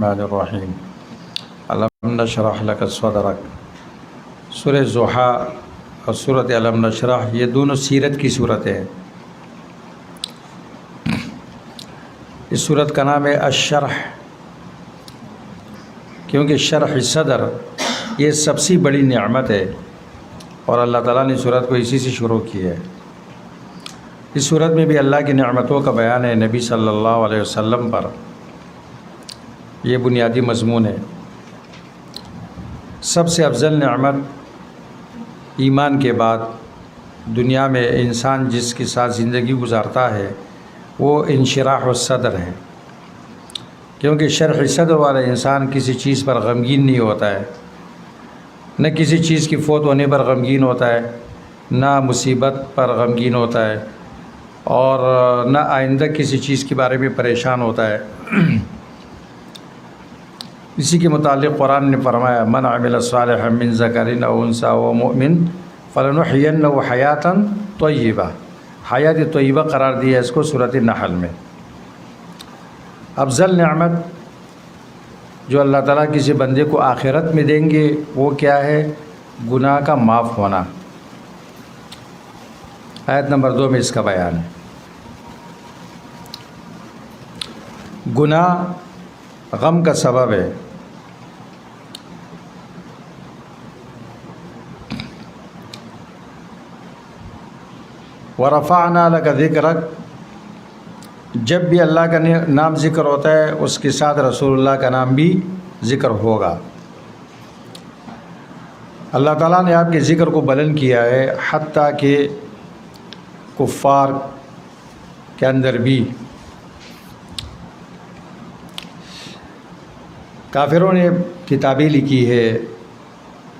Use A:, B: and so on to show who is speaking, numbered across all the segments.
A: الرحمن الرحیم علم نشرح لک صدرک۔ سورہ ضحیٰ اور سورۃ علم نشرح یہ دونوں سیرت کی صورتیں ہیں۔ اس صورت کا نام ہے الشرح، کیونکہ شرح صدر یہ سب سے بڑی نعمت ہے اور اللہ تعالیٰ نے صورت کو اسی سے شروع کی ہے۔ اس صورت میں بھی اللہ کی نعمتوں کا بیان ہے نبی صلی اللہ علیہ وسلم پر، یہ بنیادی مضمون ہے۔ سب سے افضل نعمت ایمان کے بعد دنیا میں انسان جس کے ساتھ زندگی گزارتا ہے وہ انشراح الصدر ہے، کیونکہ شرح صدر والا انسان کسی چیز پر غمگین نہیں ہوتا ہے، نہ کسی چیز کی فوت ہونے پر غمگین ہوتا ہے، نہ مصیبت پر غمگین ہوتا ہے، اور نہ آئندہ کسی چیز کے بارے میں پریشان ہوتا ہے۔ اسی کے متعلق قرآن نے فرمایا من عمل صالحا من ذکر او انثی وهو مؤمن فلنحینہ حیاتا طیبہ، حیات طیبہ قرار دیا اس کو سورۃ النحل میں۔ افضل نعمت جو اللہ تعالیٰ کسی بندے کو آخرت میں دیں گے وہ کیا ہے؟ گناہ کا معاف ہونا۔ آیت نمبر 2 میں اس کا بیان ہے۔ گناہ غم کا سبب ہے، وَرَفَعْنَا لَكَ ذِكْرَكَ، جب بھی اللہ کا نام ذکر ہوتا ہے اس کے ساتھ رسول اللہ کا نام بھی ذکر ہوگا۔ اللہ تعالیٰ نے آپ کے ذکر کو بلند کیا ہے، حتیٰ کہ کفار کے اندر بھی، کافروں نے کتابیں لکھی ہے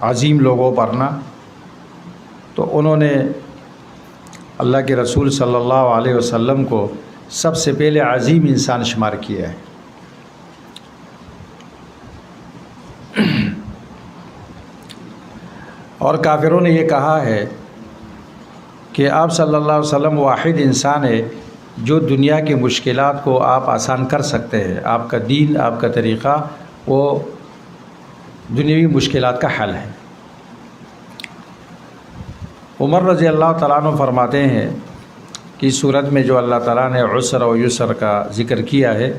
A: عظیم لوگوں پر نا، تو انہوں نے اللہ کے رسول صلی اللہ علیہ وسلم کو سب سے پہلے عظیم انسان شمار کیا ہے۔ اور کافروں نے یہ کہا ہے کہ آپ صلی اللہ علیہ وسلم واحد انسان ہے جو دنیا کی مشکلات کو آپ آسان کر سکتے ہیں، آپ کا دین، آپ کا طریقہ وہ دنیاوی مشکلات کا حل ہے۔ عمر رضی اللہ تعالیٰ عنہ فرماتے ہیں کہ اس صورت میں جو اللہ تعالیٰ نے عسر و یسر کا ذکر کیا ہے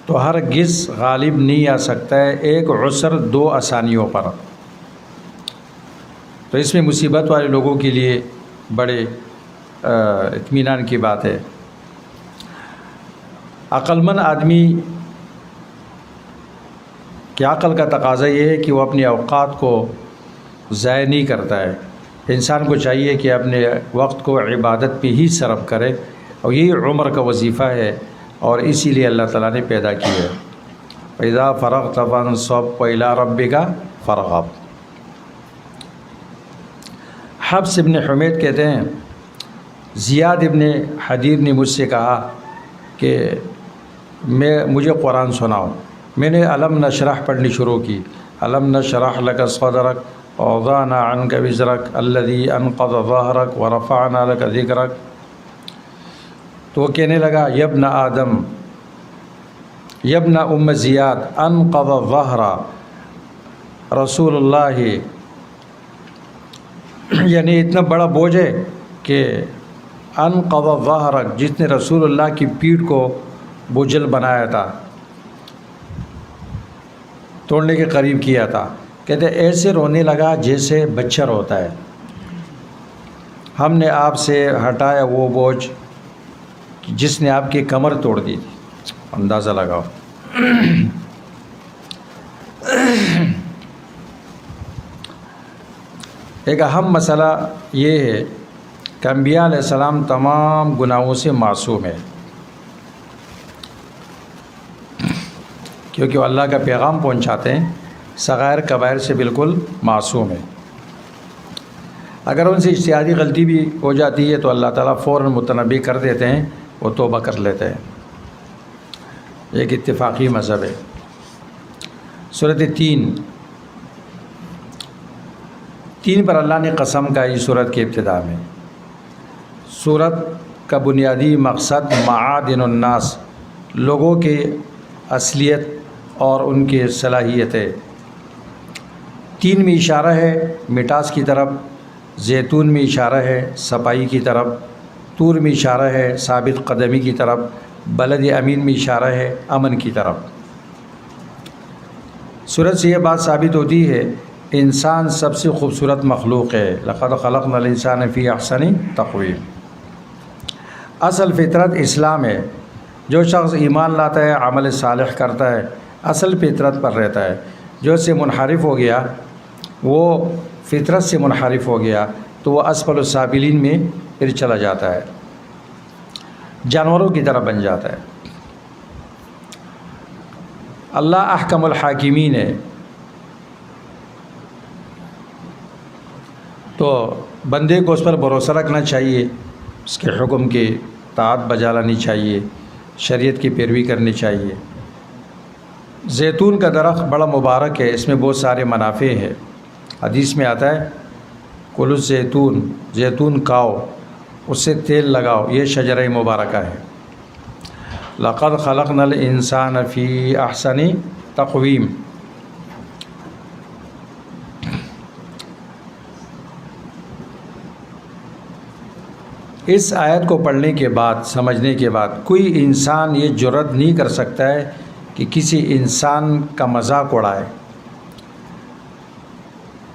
A: تو ہرگز غالب نہیں آ سکتا ہے ایک عسر 2 آسانیوں پر، تو اس میں مصیبت والے لوگوں کے لیے بڑے اطمینان کی بات ہے۔ عقل مند آدمی کی عقل کا تقاضا یہ ہے کہ وہ اپنے اوقات کو ضائع نہیں کرتا ہے۔ انسان کو چاہیے کہ اپنے وقت کو عبادت پہ ہی صرف کرے، اور یہی عمر کا وظیفہ ہے، اور اسی لیے اللہ تعالیٰ نے پیدا کی ہے۔ فَإِذَا فَرَغْتَ فَانصَبْ وَإِلَىٰ رَبِّكَ فَارْغَب۔ حفص ابن حمید کہتے ہیں زیاد ابن حدیر نے مجھ سے کہا کہ مجھے قرآن سناؤ۔ میں نے علم نشرح پڑھنی شروع کی، علم نشرح لک صدرک ووضعنا عنک وزرک الذی انقض ظہرک ورفعنا لک ذکرک۔ تو وہ کہنے لگا یبن آدم، یبن ام زیاد، انقض ظہر رسول اللہ، یعنی اتنا بڑا بوجھ ہے کہ انقض ظہرک، جس نے رسول اللہ کی پیٹھ کو بوجھل بنایا تھا، توڑنے کے قریب کیا تھا۔ کہتے ایسے رونے لگا جیسے بچہ روتا ہے۔ ہم نے آپ سے ہٹایا وہ بوجھ جس نے آپ کی کمر توڑ دی تھی۔ اندازہ لگاؤ۔ ایک اہم مسئلہ یہ ہے کہ انبیاء علیہ السلام تمام گناہوں سے معصوم ہے، کیونکہ وہ اللہ کا پیغام پہنچاتے ہیں، صغائر کبائر سے بالکل معصوم ہے۔ اگر ان سے اجتہادی غلطی بھی ہو جاتی ہے تو اللہ تعالیٰ فوراً متنبی کر دیتے ہیں، وہ توبہ کر لیتے ہیں۔ ایک اتفاقی مذہب ہے۔ سورۃ تین پر اللہ نے قسم کا اس سورت کے ابتدا میں۔ سورت کا بنیادی مقصد معادن الناس، لوگوں کے اصلیت اور ان کی صلاحیتیں۔ 3 میں اشارہ ہے مٹاس کی طرف، زیتون میں اشارہ ہے صفائی کی طرف، طور میں اشارہ ہے ثابت قدمی کی طرف، بلد امین میں اشارہ ہے امن کی طرف۔ سورت سے یہ بات ثابت ہوتی ہے انسان سب سے خوبصورت مخلوق ہے، لقد خلقنا الانسان فی احسن تقویم۔ اصل فطرت اسلام ہے۔ جو شخص ایمان لاتا ہے، عمل صالح کرتا ہے، اصل فطرت پر رہتا ہے۔ جو اس سے منحرف ہو گیا، وہ فطرت سے منحرف ہو گیا، تو وہ اسفل السافلین میں پھر چلا جاتا ہے، جانوروں کی طرح بن جاتا ہے۔ اللہ احکم الحاکمین ہے، تو بندے کو اس پر بھروسہ رکھنا چاہیے، اس کے حکم کی اطاعت بجا لانی چاہیے، شریعت کی پیروی کرنی چاہیے۔ زیتون کا درخت بڑا مبارک ہے، اس میں بہت سارے منافع ہیں۔ حدیث میں آتا ہے کلوا الزیتون، زیتون کھاؤ، اس سے تیل لگاؤ، یہ شجرہ مبارکہ ہے۔ لقد خلقنا الانسان فی احسن تقویم۔ اس آیت کو پڑھنے کے بعد، سمجھنے کے بعد، کوئی انسان یہ جرأت نہیں کر سکتا ہے کہ کسی انسان کا مذاق اڑائے،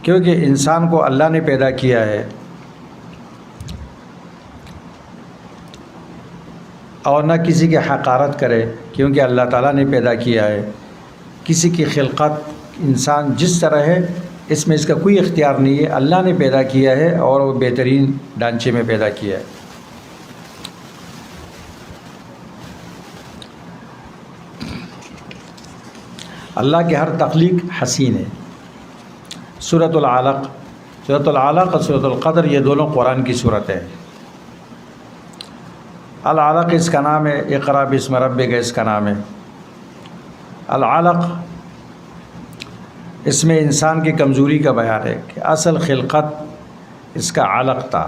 A: کیونکہ انسان کو اللہ نے پیدا کیا ہے، اور نہ کسی کی حقارت کرے، کیونکہ اللہ تعالیٰ نے پیدا کیا ہے۔ کسی کی خلقت انسان جس طرح ہے، اس میں اس کا کوئی اختیار نہیں ہے، اللہ نے پیدا کیا ہے اور وہ بہترین ڈھانچے میں پیدا کیا ہے۔ اللہ کی ہر تخلیق حسین ہے۔ سورۃ العلق، سورۃ العلق اور سورۃ القدر، یہ دونوں قرآن کی صورت ہے۔ العلق اس کا نام ہے، اقرأ باسم ربک اس کا نام ہے۔ العلق اس میں انسان کی کمزوری کا بیان ہے کہ اصل خلقت اس کا علق تھا۔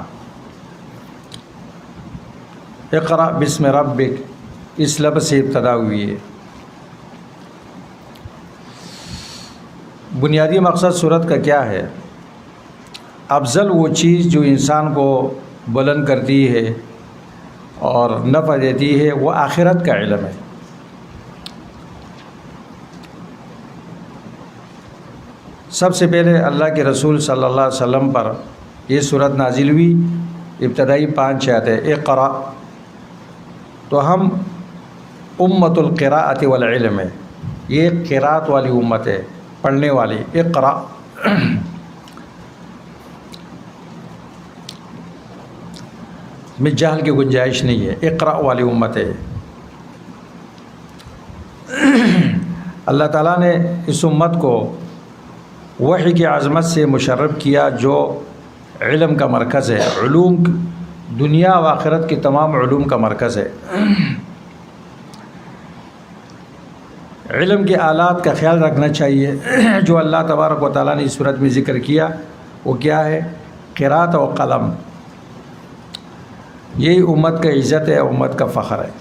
A: اقرأ باسم ربک اس لفظ سے ابتدا ہوئی ہے۔ بنیادی مقصد صورت کا کیا ہے؟ افضل وہ چیز جو انسان کو بلند کرتی ہے اور نفع دیتی ہے، وہ آخرت کا علم ہے۔ سب سے پہلے اللہ کے رسول صلی اللہ علیہ وسلم پر یہ صورت نازل ہوئی، ابتدائی 5 آیتیں اقرأ، تو ہم امت القراءۃ والعلم ہے، یہ قراءت والی امت ہے، پڑھنے والی۔ اقرأ میں جہل کی گنجائش نہیں ہے، اقرأ والی امت ہے۔ اللہ تعالیٰ نے اس امت کو وحی کی عظمت سے مشرف کیا، جو علم کا مرکز ہے، علوم، دنیا و آخرت کی تمام علوم کا مرکز ہے۔ علم کے آلات کا خیال رکھنا چاہیے، جو اللہ تبارک و تعالیٰ نے اس صورت میں ذکر کیا، وہ کیا ہے؟ قرأت و قلم۔ یہی امت کا عزت ہے، امت کا فخر ہے۔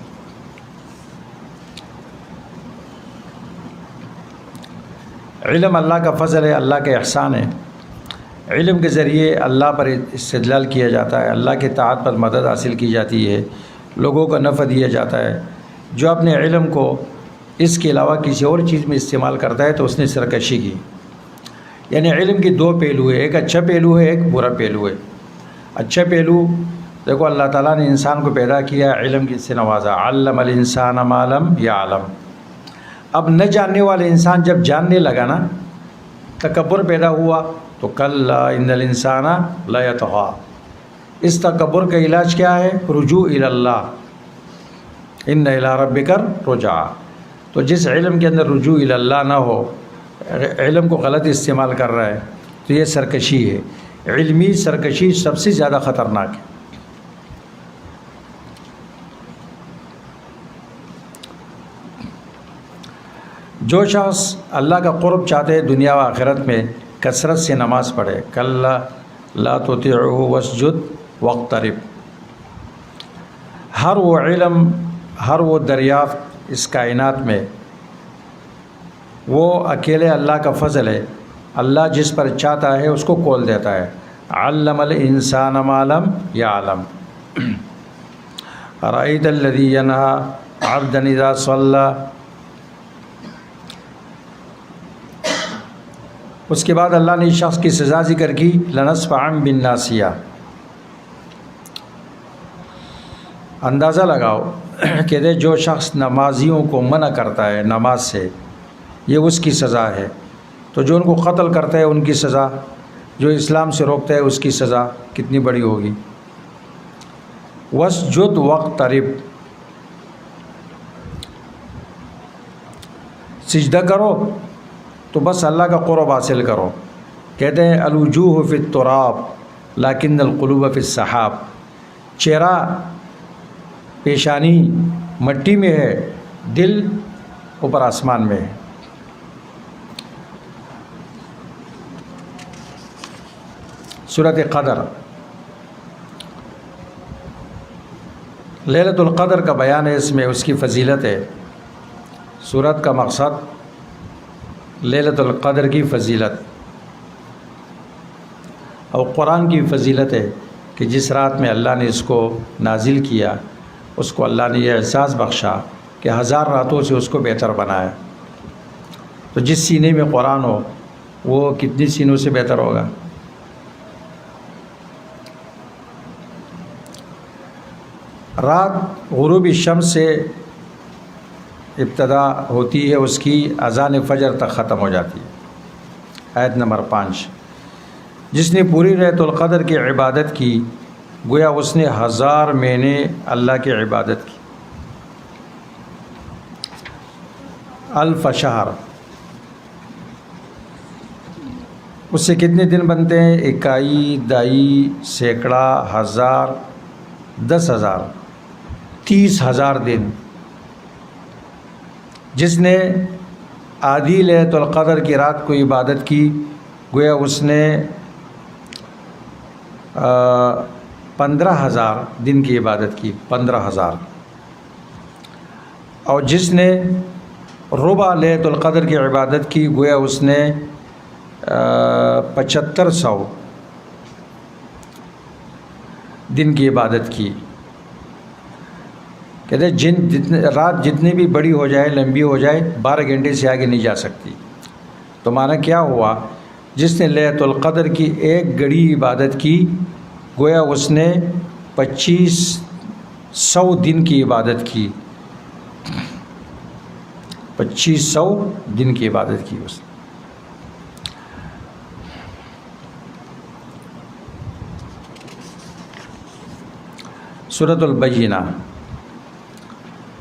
A: علم اللہ کا فضل ہے، اللہ کا احسان ہے۔ علم کے ذریعے اللہ پر استدلال کیا جاتا ہے، اللہ کے طاعت پر مدد حاصل کی جاتی ہے، لوگوں کو نفع دیا جاتا ہے۔ جو اپنے علم کو اس کے علاوہ کسی اور چیز میں استعمال کرتا ہے تو اس نے سرکشی کی۔ یعنی علم کے 2 پہلو ہے، ایک اچھا پہلو ہے، ایک برا پہلو ہے۔ اچھا پہلو دیکھو، اللہ تعالیٰ نے انسان کو پیدا کیا، علم سے نوازا، علم الانسان ما لم یعلم۔ اب نہ جاننے والے انسان جب جاننے لگا نا، تکبر پیدا ہوا، تو کلا ان الانسان لیطغی۔ اس تکبر کا علاج کیا ہے؟ رجوع الی اللہ، ان الی ربک الرجعی۔ تو جس علم کے اندر رجوع الی اللہ نہ ہو، علم کو غلط استعمال کر رہا ہے، تو یہ سرکشی ہے۔ علمی سرکشی سب سے زیادہ خطرناک ہے۔ جو شخص اللہ کا قرب چاہتے دنیا و آخرت میں، کثرت سے نماز پڑھے، کلا لا تطیعہ واسجد واقترب۔ ہر وہ علم، ہر وہ دریافت اس کائنات میں وہ اکیلے اللہ کا فضل ہے، اللہ جس پر چاہتا ہے اس کو کھول دیتا ہے۔ علم الانسان ما لم یعلم۔ ارأیت الذی ینہی عبدا اذا صلی۔ اس کے بعد اللہ نے اس شخص کی سزا ذکر کی، لنصفعا بالناصیہ۔ اندازہ لگاؤ کہ جو شخص نمازیوں کو منع کرتا ہے نماز سے، یہ اس کی سزا ہے، تو جو ان کو قتل کرتا ہے ان کی سزا، جو اسلام سے روکتا ہے اس کی سزا کتنی بڑی ہوگی۔ واسجد واقترب، سجدہ کرو تو بس اللہ کا قرب حاصل کرو۔ کہتے ہیں الوجوہ فی التراب لیکن القلوب فی السحاب، چہرہ پیشانی مٹی میں ہے، دل اوپر آسمان میں ہے۔ سورۃ قدر، لیلۃ القدر کا بیان ہے، اس میں اس کی فضیلت ہے۔ سورت کا مقصد لیلۃ القدر کی فضیلت اور قرآن کی فضیلت ہے کہ جس رات میں اللہ نے اس کو نازل کیا، اس کو اللہ نے یہ احساس بخشا کہ 1000 راتوں سے اس کو بہتر بنایا۔ تو جس سینے میں قرآن ہو وہ کتنی سینوں سے بہتر ہوگا۔ رات غروب الشمس سے ابتدا ہوتی ہے، اس کی اذان فجر تک ختم ہو جاتی ہے۔ آیت نمبر 5، جس نے پوری لیلۃ القدر کی عبادت کی گویا اس نے 1000 مہینے اللہ کی عبادت کی۔ الف شہر، اس سے کتنے دن بنتے ہیں؟ اکائی، دائی، سینکڑا، 1000، 10,000، 30,000 دن۔ جس نے آدھی لیلۃ القدر کی رات کو عبادت کی گویا اس نے 15,000 دن کی عبادت کی، 15,000۔ اور جس نے ربع لیلۃ القدر کی عبادت کی گویا اس نے 7500 دن کی عبادت کی۔ کہتے ہیں رات جتنی بھی بڑی ہو جائے، لمبی ہو جائے، 12 گھنٹے سے آگے نہیں جا سکتی۔ تو معنی کیا ہوا؟ جس نے لیلۃ القدر کی 1 گھڑی عبادت کی گویا اس نے 2500 دن کی عبادت کی، 2500 دن کی عبادت کی اس نے۔ سورۃ البینہ،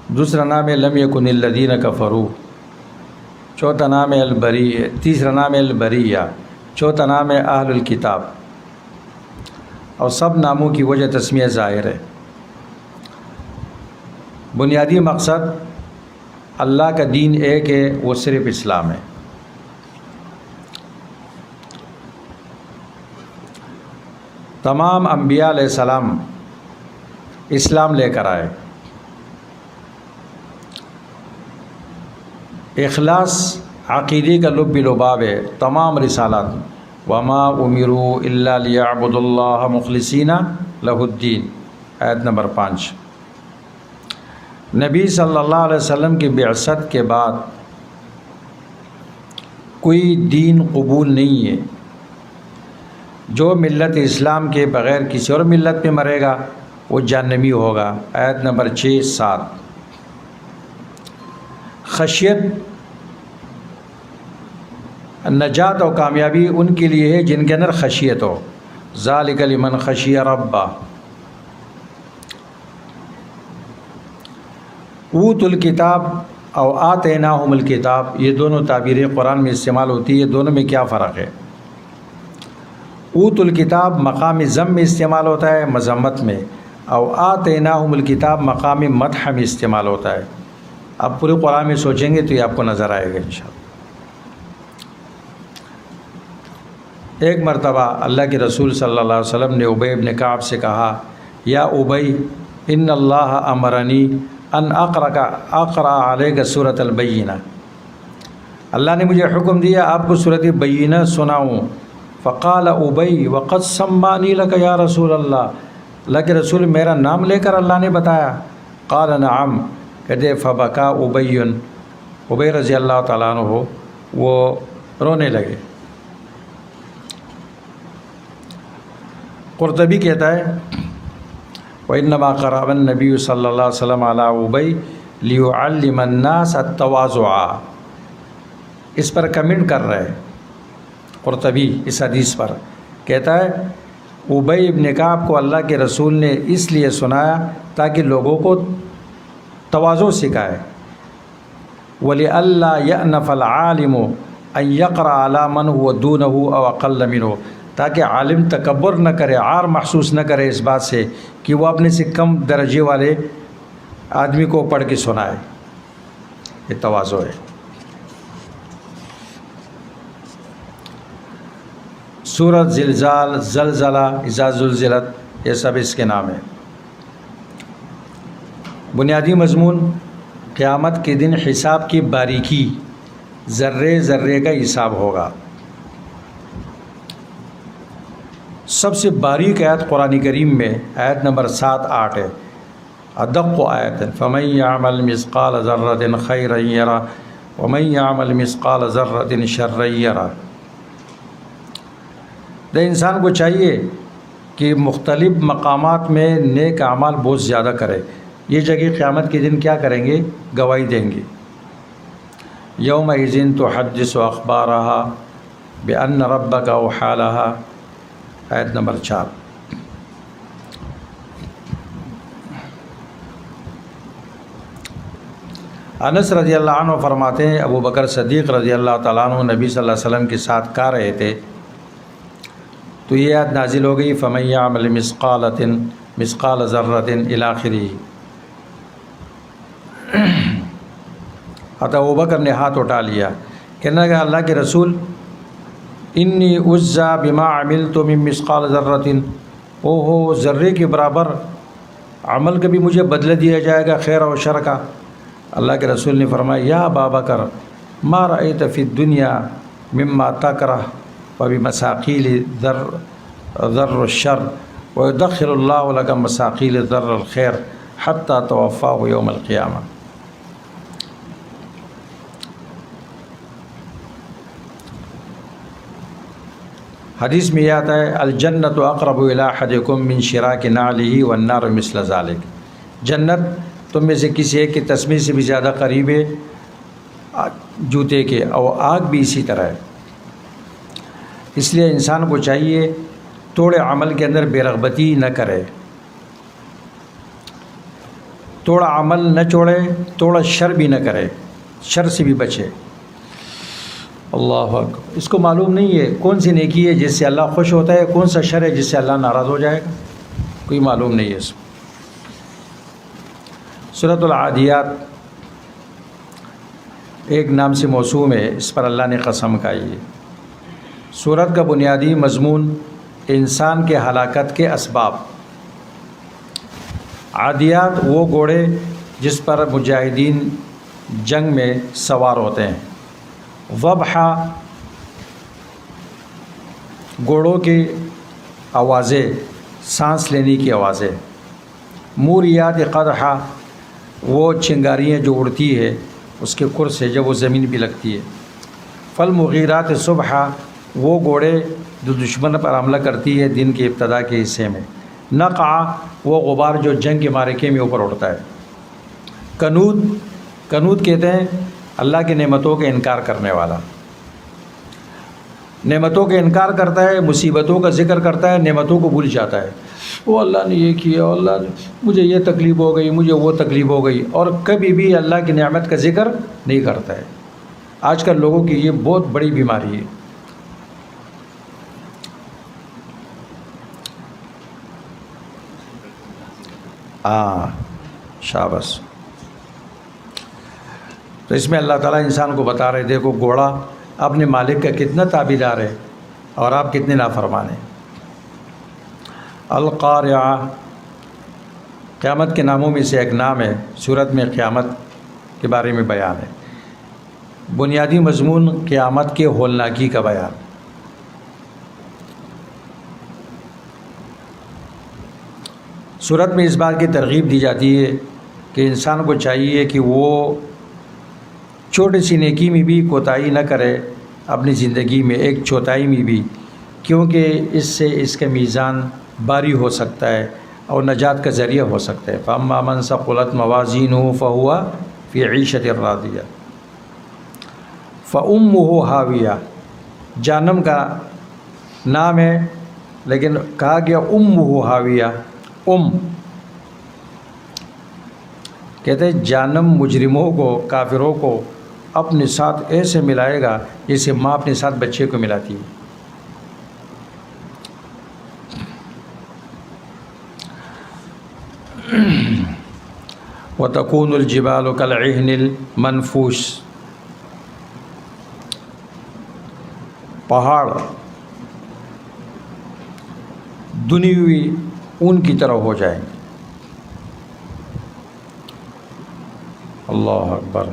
A: دوسرا نام ہے لم یکن الذین کفروا، چوتھا نام ہے البریہ، تیسرا نام ہے البریہ، چوتھا نام ہے اہل الکتاب، اور سب ناموں کی وجہ تسمیہ ظاہر ہے۔ بنیادی مقصد اللہ کا دین ایک ہے، وہ صرف اسلام ہے۔ تمام انبیاء علیہ السلام اسلام لے کر آئے۔ اخلاص عقیدے کا لب لباب ہے تمام رسالات۔ وما امروا الا لیعبدوا اللہ مخلصین لہ الدین، آیت نمبر 5۔ نبی صلی اللہ علیہ وسلم کی بعثت کے بعد کوئی دین قبول نہیں ہے۔ جو ملت اسلام کے بغیر کسی اور ملت میں مرے گا وہ جہنمی ہوگا، آیت نمبر 6-7۔ خشیت، نجات اور کامیابی ان کے لیے ہے جن کے اندر خشیت ہو، ذالک لمن خشی ربہ۔ اوت الکتاب اور آتیناہم الکتاب، یہ دونوں تعبیریں قرآن میں استعمال ہوتی ہے، دونوں میں کیا فرق ہے؟ اوت الکتاب مقام ذم میں استعمال ہوتا ہے، مذمت میں، اور آتیناہم الکتاب مقام مدح میں استعمال ہوتا ہے۔ آپ پورے قرآن میں سوچیں گے تو یہ آپ کو نظر آئے گا انشاءاللہ۔ ایک مرتبہ اللہ کے رسول صلی اللہ علیہ وسلم نے ابی بن کعب سے کہا، یا ابی ان اللہ امرنی ان اقرأ علیک سورۃ البینہ، اللہ نے مجھے حکم دیا آپ کو سورۃ بینہ سناؤں. فقال ابی وقد سمانی لک یا رسول اللہ کے رسول میرا نام لے کر اللہ نے بتایا. قال نعم کہتے فبکا ابی رضی اللہ تعالیٰ عنہ وہ رونے لگے. قرطبی کہتا ہے وَإِنَّمَا قَرَأَ النَّبِيُّ صلی اللہ علیہ وسلم علی ابی لِيُعَلِّمَ النَّاسَ التَّوَاضُعَ. اس پر کمنٹ کر رہے قرطبی اس حدیث پر کہتا ہے ابی ابن کعب کو اللہ کے رسول نے اس لیے سنایا تاکہ لوگوں کو تواضع سکھائے. وَلِأَلَّا يَأْنَفَ الْعَالِمُ أَن يَقْرَأَ عَلَى مَنْ هُوَ دُونَهُ أَوْ أَقَلَّ مِنْهُ. تاکہ عالم تکبر نہ کرے، عار محسوس نہ کرے اس بات سے کہ وہ اپنے سے کم درجے والے آدمی کو پڑھ کے سنائے. یہ تواضع ہے. سورۃ زلزال، زلزلہ، اذا زلزلت، یہ سب اس کے نام ہیں. بنیادی مضمون قیامت کے دن حساب کی باریکی، ذرے ذرے کا حساب ہوگا. سب سے باریک آیت قرآن کریم میں آیت نمبر 7-8 ہے. ادق آیت فمن یعمل مثقال ذرۃ خیرا یرہ ومن یعمل مثقال ذرۃ شرا یرہ. انسان کو چاہیے کہ مختلف مقامات میں نیک اعمال بہت زیادہ کرے. یہ جگہ قیامت کے دن کیا کریں گے؟ گواہی دیں گے. یومئذ تحدث اخبارها بان ربک اوحی لها، آیت نمبر 4. انس رضی اللہ عنہ فرماتے ہیں ابو بکر صدیق رضی اللہ تعالیٰ عنہ نبی صلی اللہ علیہ وسلم کے ساتھ کہہ رہے تھے تو یہ آیت نازل ہو گئی فمن یعمل مثقال ذرۃ الی آخرہ. حتی ابو بکر نے ہاتھ اٹھا لیا، کہنے لگا اللہ کے رسول انی اجزی بما عملت من مثقال ذرۃ، اوہو ذرے کے برابر عمل کا بھی مجھے بدلہ دیا جائے گا خیر و شر کا. اللہ کے رسول نے فرمایا یا ابا بکر ما رأیت فی الدنیا مما تکرہ وبمساقیل ذر الشر ويدخل اللہ لک مساقیل ذر الخیر حتی توفاہ یوم القیامہ. حدیث میں یہ آتا ہے الجنت اقرب الی احدکم من شراک نعلہ والنار مثل ذلک. جنت تم میں سے کسی ایک کی تسمے سے بھی زیادہ قریب ہے جوتے کے، اور آگ بھی اسی طرح ہے. اس لیے انسان کو چاہیے توڑے عمل کے اندر بے رغبتی نہ کرے، توڑا عمل نہ چھوڑے، توڑا شر بھی نہ کرے، شر سے بھی بچے. اللہ اکبر. اس کو معلوم نہیں ہے کون سی نیکی ہے جس سے اللہ خوش ہوتا ہے، کون سا شر ہے جس سے اللہ ناراض ہو جائے گا، کوئی معلوم نہیں ہے اس کو. سورۃ العادیات ایک نام سے موسوم ہے، اس پر اللہ نے قسم کھائی ہے. سورت کا بنیادی مضمون انسان کے ہلاکت کے اسباب. عادیات وہ گھوڑے جس پر مجاہدین جنگ میں سوار ہوتے ہیں. وبحا گھوڑوں کی آوازیں، سانس لینے کی آوازیں. موریات قدحا وہ چنگاریاں جو اڑتی ہے اس کے کر سے جب وہ زمین پہ لگتی ہے. فالمغیرات صبحا وہ گھوڑے جو دشمن پر حملہ کرتی ہے دن کے ابتدا کے حصے میں. نقع وہ غبار جو جنگ کے معرکے میں اوپر اڑتا ہے. کنود کہتے ہیں اللہ کی نعمتوں کا انکار کرنے والا. نعمتوں کا انکار کرتا ہے، مصیبتوں کا ذکر کرتا ہے، نعمتوں کو بھول جاتا ہے. وہ اللہ نے یہ کیا، اللہ نے مجھے یہ تکلیف ہو گئی، مجھے وہ تکلیف ہو گئی، اور کبھی بھی اللہ کی نعمت کا ذکر نہیں کرتا ہے. آج کل لوگوں کی یہ بہت بڑی بیماری ہے. شاباش. تو اس میں اللہ تعالیٰ انسان کو بتا رہے دیکھو گھوڑا اپنے مالک کا کتنا تابعدار ہے اور آپ کتنے نافرمان ہیں. القارعہ قیامت کے ناموں میں سے ایک نام ہے. سورت میں قیامت کے بارے میں بیان ہے. بنیادی مضمون قیامت کے ہولناکی کا بیان۔ سورت میں اس بات کی ترغیب دی جاتی ہے کہ انسان کو چاہیے کہ وہ چھوٹی سی نیکی میں بھی کوتاہی نہ کرے اپنی زندگی میں، ایک چوتھائی میں بھی، کیونکہ اس سے اس کا میزان باری ہو سکتا ہے اور نجات کا ذریعہ ہو سکتا ہے۔ فَأَمَّا مَنْ ثَقُلَتْ مَوَازِينُهُ فَهُوَ فِي عِيشَةٍ رَاضِيَةٍ فَأُمُّهُ هَاوِيَةٌ، جہنم کا نام ہے لیکن کہا گیا أُمُّهُ هَاوِيَةٌ۔ کہتے ہیں جہنم مجرموں کو، کافروں کو اپنے ساتھ ایسے ملائے گا جیسے ماں اپنے ساتھ بچے کو ملاتی ہے۔ وَتَكُونُ الْجِبَالُ كَالْعِهْنِ الْمَنْفُوشِ، پہاڑ دنی ہوئی اون کی طرح ہو جائیں گے۔ اللہ اکبر۔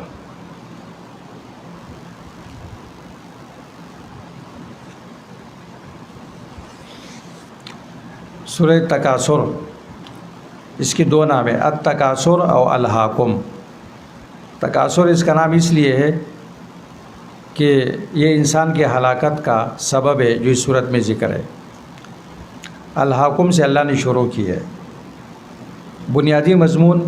A: سورہ تکاثر، اس کی دو نام ہیں، التکاثر اور الہاکم۔ تکاثر اس کا نام اس لیے ہے کہ یہ انسان کے ہلاکت کا سبب ہے جو اس صورت میں ذکر ہے۔ الہاکم سے اللہ نے شروع کی ہے۔ بنیادی مضمون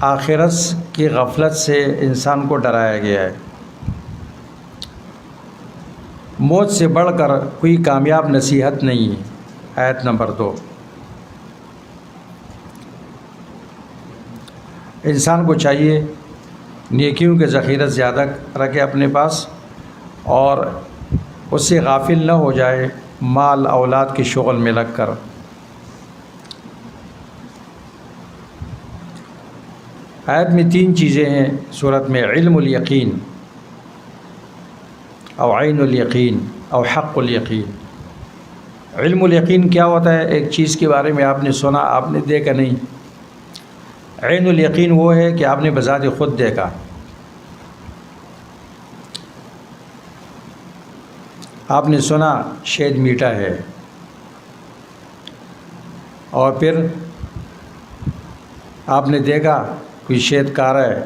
A: آخرت کی غفلت سے انسان کو ڈرایا گیا ہے۔ موت سے بڑھ کر کوئی کامیاب نصیحت نہیں ہے۔ آیت نمبر 2، انسان کو چاہیے نیکیوں کے ذخیرہ زیادہ رکھے اپنے پاس اور اس سے غافل نہ ہو جائے مال اولاد کے شغل میں لگ کر۔ آیت میں 3 چیزیں ہیں سورت میں، علم الیقین او عین الیقین او حق الیقین۔ علم الیقین کیا ہوتا ہے؟ ایک چیز کے بارے میں آپ نے سنا، آپ نے دیکھا نہیں۔ عین الیقین وہ ہے کہ آپ نے بذات خود دیکھا۔ آپ نے سنا شہد میٹھا ہے، اور پھر آپ نے دیکھا کوئی شہد کارا ہے۔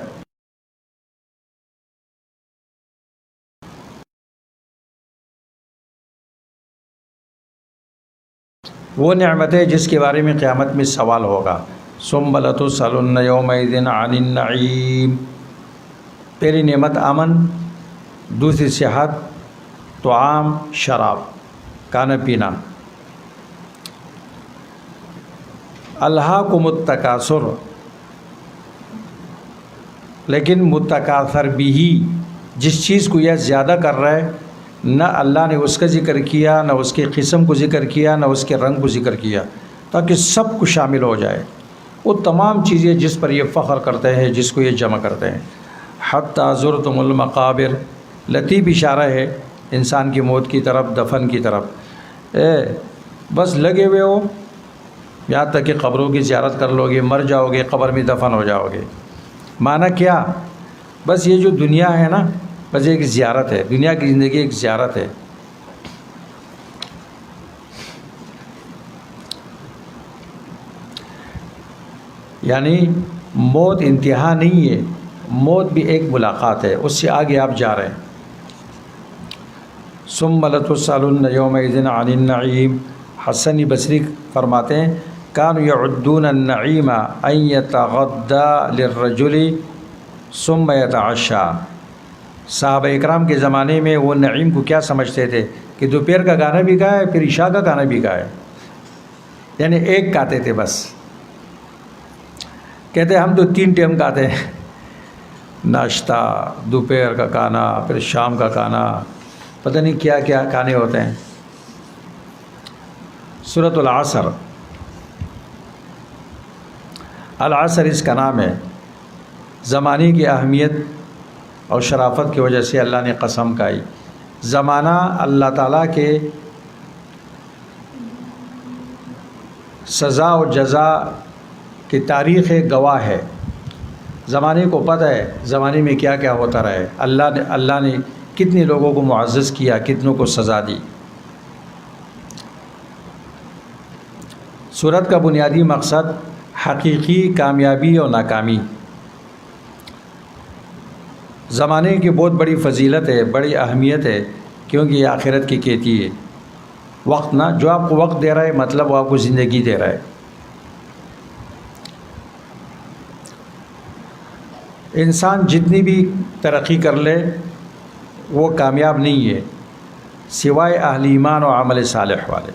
A: وہ نعمت ہے جس کے بارے میں قیامت میں سوال ہوگا۔ ثم لتسألن یومئذ عن النعیم۔ پہلی نعمت امن، دوسری صحت، طعام، شراب، کھانا پینا۔ الہاکم التکاثر، لیکن متکاثر بھی، جس چیز کو یہ زیادہ کر رہا ہے، نہ اللہ نے اس کا ذکر کیا، نہ اس کے قسم کو ذکر کیا، نہ اس کے رنگ کو ذکر کیا، تاکہ سب کو شامل ہو جائے۔ وہ تمام چیزیں جس پر یہ فخر کرتے ہیں، جس کو یہ جمع کرتے ہیں۔ حتی زرتم المقابر، لطیف اشارہ ہے انسان کی موت کی طرف، دفن کی طرف۔ بس لگے ہوئے ہو یہاں تک کہ قبروں کی زیارت کر لو گے، مر جاؤ گے، قبر میں دفن ہو جاؤ گے۔ معنی کیا؟ بس یہ جو دنیا ہے نا، بس ایک زیارت ہے، دنیا کی زندگی ایک زیارت ہے۔ یعنی موت انتہا نہیں ہے، موت بھی ایک ملاقات ہے، اس سے آگے آپ جا رہے ہیں۔ ثم لتسألن یومئذ عن النعیم۔ حسن بصری فرماتے ہیں کانوا یعدون النعیم ان یتغدی للرجل ثم یتعشی۔ صحابہ اکرام کے زمانے میں وہ نعیم کو کیا سمجھتے تھے کہ دوپہر کا کھانا بھی کھائے، پھر عشاء کا کھانا بھی کھائے، یعنی ایک کھاتے تھے بس۔ کہتے ہم تو 3 ٹائم کھاتے ہیں، ناشتہ، دوپہر کا کھانا، پھر شام کا کھانا، پتہ نہیں کیا کیا کھانے ہوتے ہیں۔ سورۃ العصر، العصر اس کا نام ہے۔ زمانے کی اہمیت اور شرافت کی وجہ سے اللہ نے قسم کھائی۔ زمانہ اللہ تعالیٰ کے سزا و جزا کی تاریخ گواہ ہے۔ زمانے کو پتہ ہے زمانے میں کیا کیا ہوتا رہے، اللہ نے کتنے لوگوں کو معزز کیا، کتنوں کو سزا دی۔ سورت کا بنیادی مقصد حقیقی کامیابی اور ناکامی۔ زمانے کی بہت بڑی فضیلت ہے، بڑی اہمیت ہے، کیونکہ یہ آخرت کی کہتی ہے۔ وقت نہ جو آپ کو وقت دے رہا ہے مطلب وہ آپ کو زندگی دے رہا ہے۔ انسان جتنی بھی ترقی کر لے وہ کامیاب نہیں ہے سوائے اہل ایمان و عمل صالح والے۔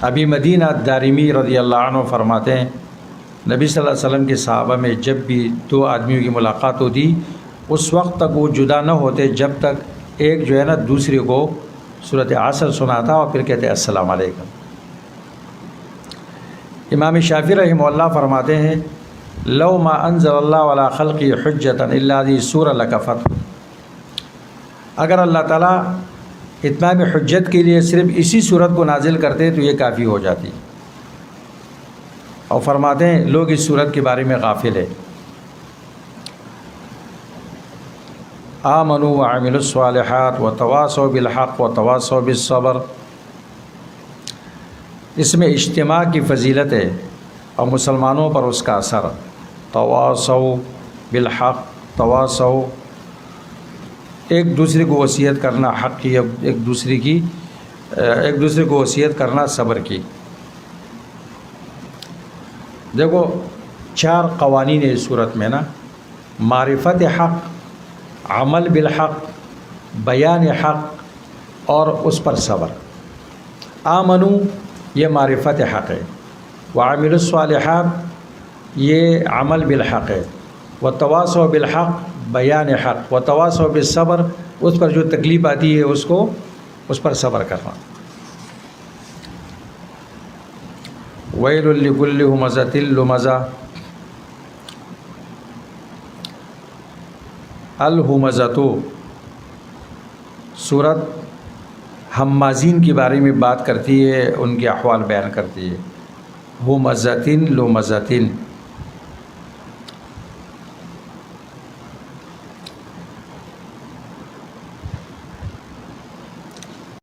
A: ابی مدینہ دارمی رضی اللہ عنہ فرماتے ہیں نبی صلی اللہ علیہ وسلم کے صحابہ میں جب بھی دو آدمیوں کی ملاقات ہوتی اس وقت تک وہ جدا نہ ہوتے جب تک ایک جو ہے نا دوسرے کو سورۃ عصر سناتا اور پھر کہتے السلام علیکم۔ امام شافعی رحمہ اللہ فرماتے ہیں لو ما انزل اللہ علی خلقی حجۃ الا ذی سورۃ لکفت، اگر اللہ تعالیٰ اتمام حجت کے لیے صرف اسی صورت کو نازل کرتے تو یہ کافی ہو جاتی، اور فرماتے ہیں لوگ اس صورت کے بارے میں غافل ہے۔ آمنوا وعملوا الصالحات وتواصوا بالحق وتواصوا بالصبر، اس میں اجتماع کی فضیلت ہے اور مسلمانوں پر اس کا اثر۔ تواصوا بالحق، تواصوا ایک دوسرے کو وصیت کرنا حق کی، ایک دوسرے کو وصیت کرنا صبر کی۔ دیکھو 4 قوانین ہے اس صورت میں نا، معرفت حق، عمل بالحق، بیان حق اور اس پر صبر۔ آمنو یہ معرفت حق ہے، وعملوا الصالحات یہ عمل بالحق ہے، وتواصوا بالحق بیان حق، وتواصوا بالصبر اس پر جو تکلیف آتی ہے اس پر صبر کرنا۔ ویل لکل ہمزۃ لمزہ، الہمزۃ سورت ہمازین کے بارے میں بات کرتی ہے، ان کے احوال بیان کرتی ہے۔ ہمزۃ لمزۃ